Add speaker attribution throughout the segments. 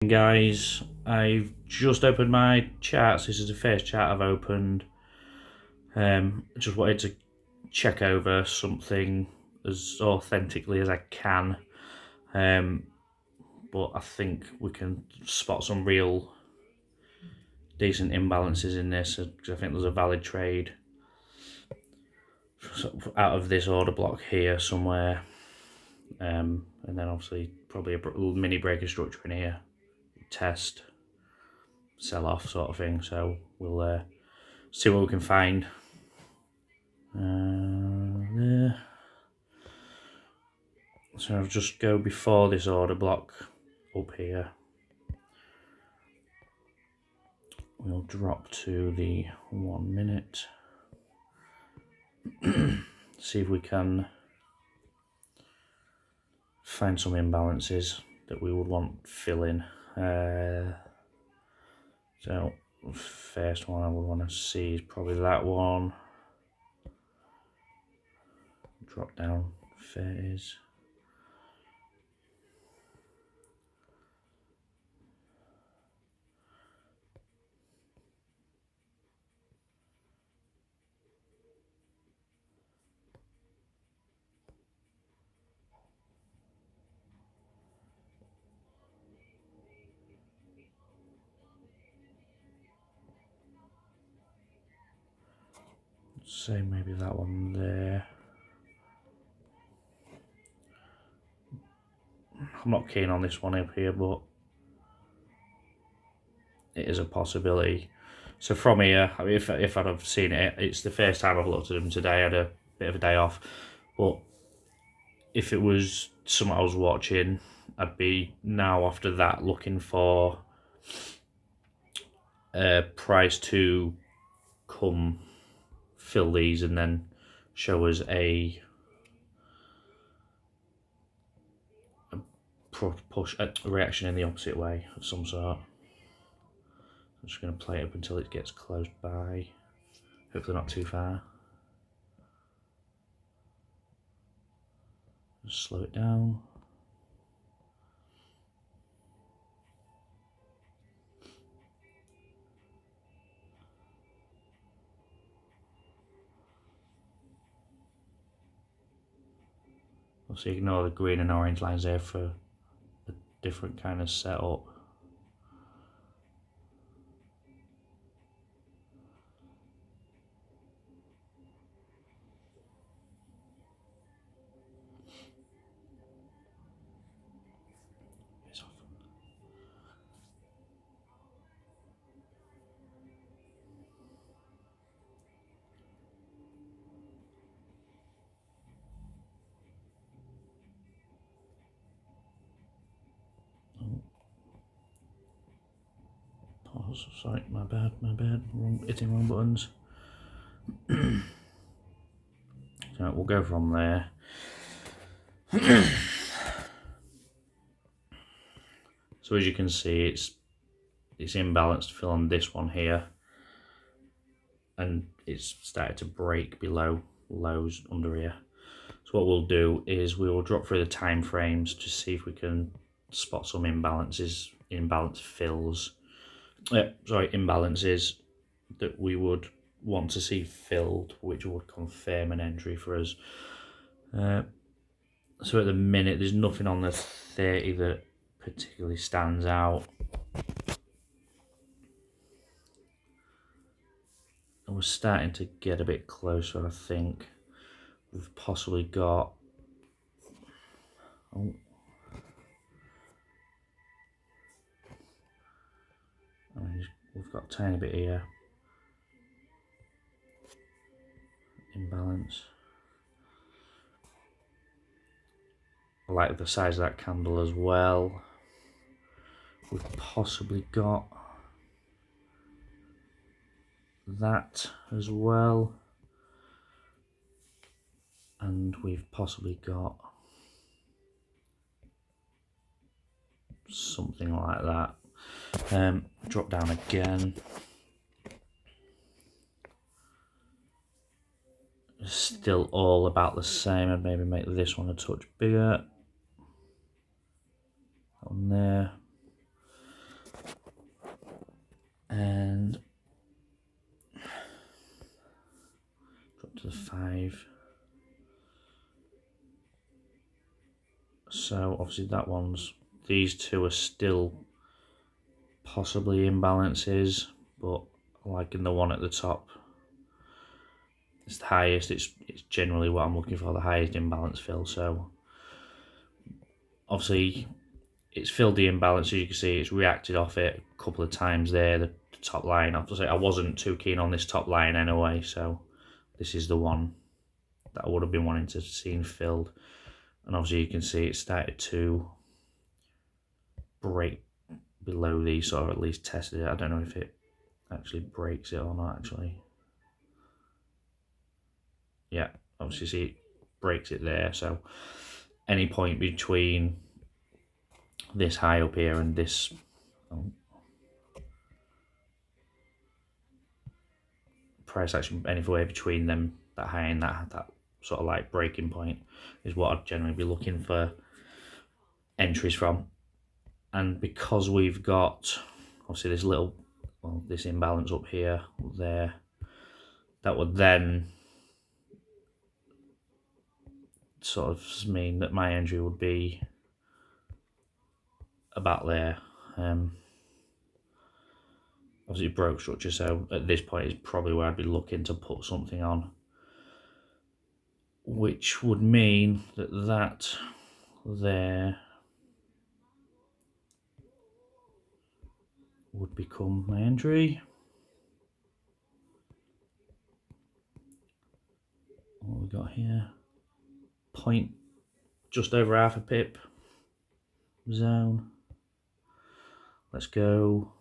Speaker 1: Guys, I've just opened my charts. This is the first chart I've opened. Just wanted to check over something as authentically as I can, but I think we can spot some real decent imbalances in this, because I think there's a valid trade out of this order block here somewhere, and then obviously probably a little mini breaker structure in here, test, sell off sort of thing. So we'll see what we can find. There. So I'll just go before this order block up here. We'll drop to the 1 minute. See if we can find some imbalances that we would want filling. So first one I would want to see is probably that one. Drop down phase. Say maybe that one there. I'm not keen on this one up here, but it is a possibility. So from here, I mean, if I'd have seen it, it's the first time I've looked at them today. I had a bit of a day off, but if it was something I was watching, I'd be now after that looking for a price to come fill these and then show us a push, a reaction in the opposite way of some sort. I'm just going to play it up until it gets close by, hopefully not too far. Just slow it down. Also ignore the green and orange lines there for a different kind of setup. Pause, sorry, my bad, hitting wrong buttons. So we'll go from there. So as you can see, it's imbalanced to fill on this one here, and it's started to break below lows under here. So what we'll do is we will drop through the time frames to see if we can spot some imbalances, imbalances that we would want to see filled, which would confirm an entry for us. So at the minute, there's nothing on the 30 that particularly stands out. And we're starting to get a bit closer, I think. We've possibly got... Oh. We've got a tiny bit here. Imbalance. I like the size of that candle as well. We've possibly got that as well, and we've possibly got something like that. Drop down again. Still all about the same. I'd maybe make this one a touch bigger. On there. 5. So obviously that one's, these two are still possibly imbalances, but like in the one at the top, it's the highest. It's generally what I'm looking for, the highest imbalance fill. So obviously it's filled the imbalance. As you can see, it's reacted off it a couple of times there, the top line. Obviously I wasn't too keen on this top line anyway, so this is the one that I would have been wanting to see filled. And obviously you can see it started to break below these, or at least tested it. I don't know if it actually breaks it or not actually. Yeah, obviously see it breaks it there. So any point between this high up here and this, price action anywhere between them, that high and that sort of like breaking point, is what I'd generally be looking for entries from. And because we've got obviously this little, well, this imbalance up here, there, that would then sort of mean that my entry would be about there. Obviously broke structure, so at this point is probably where I'd be looking to put something on, which would mean that that there would become my entry. What we got here? Point just over half a pip zone. Let's go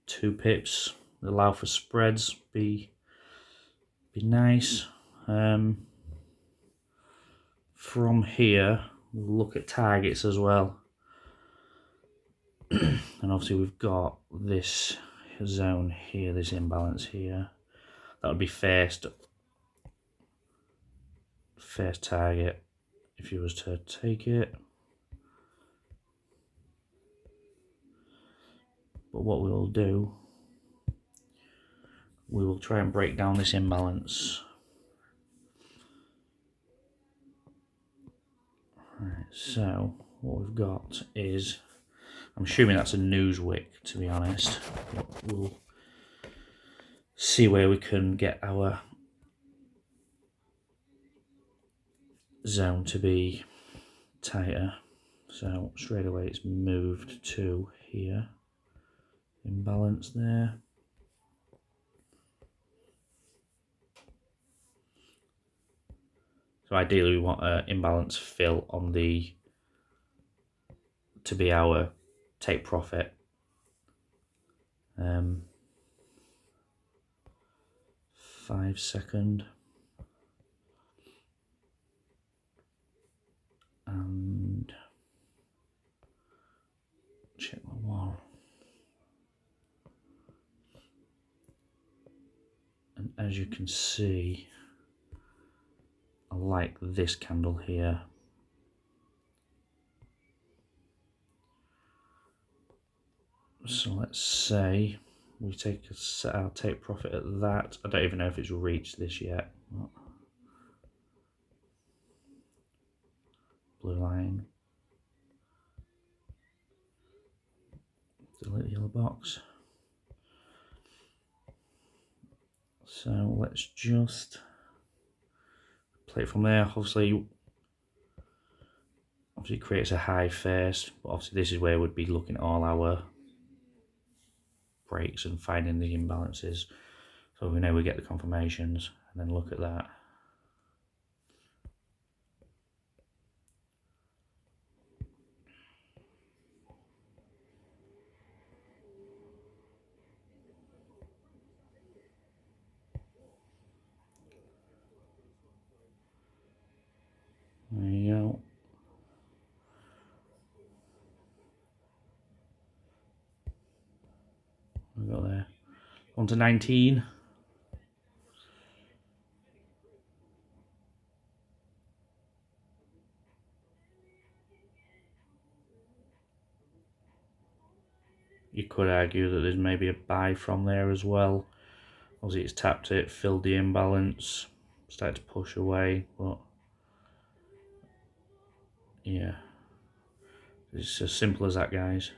Speaker 1: 2 pips. Allow for spreads. Be nice. From here, we'll look at targets as well. And obviously we've got this zone here, this imbalance here. That would be first target if you was to take it. But what we will do, we will try and break down this imbalance. Right, so what we've got is, I'm assuming that's a Newswick to be honest, but we'll see where we can get our zone to be tighter. So straight away it's moved to here, imbalance there. So ideally we want an imbalance fill on the, to be our take profit. 5 second. And check the wall. And as you can see, I like this candle here. So let's say we take our take profit at that. I don't even know if it's reached this yet. Blue line. Delete the yellow box. So let's just play it from there. Obviously it creates a high first, but obviously this is where we'd be looking at all our breaks and finding the imbalances. So we know we get the confirmations and then look at that. There you go. We got there. On to 19. You could argue that there's maybe a buy from there as well, Obviously it's tapped it, filled the imbalance, started to push away, but yeah, it's as simple as that, guys.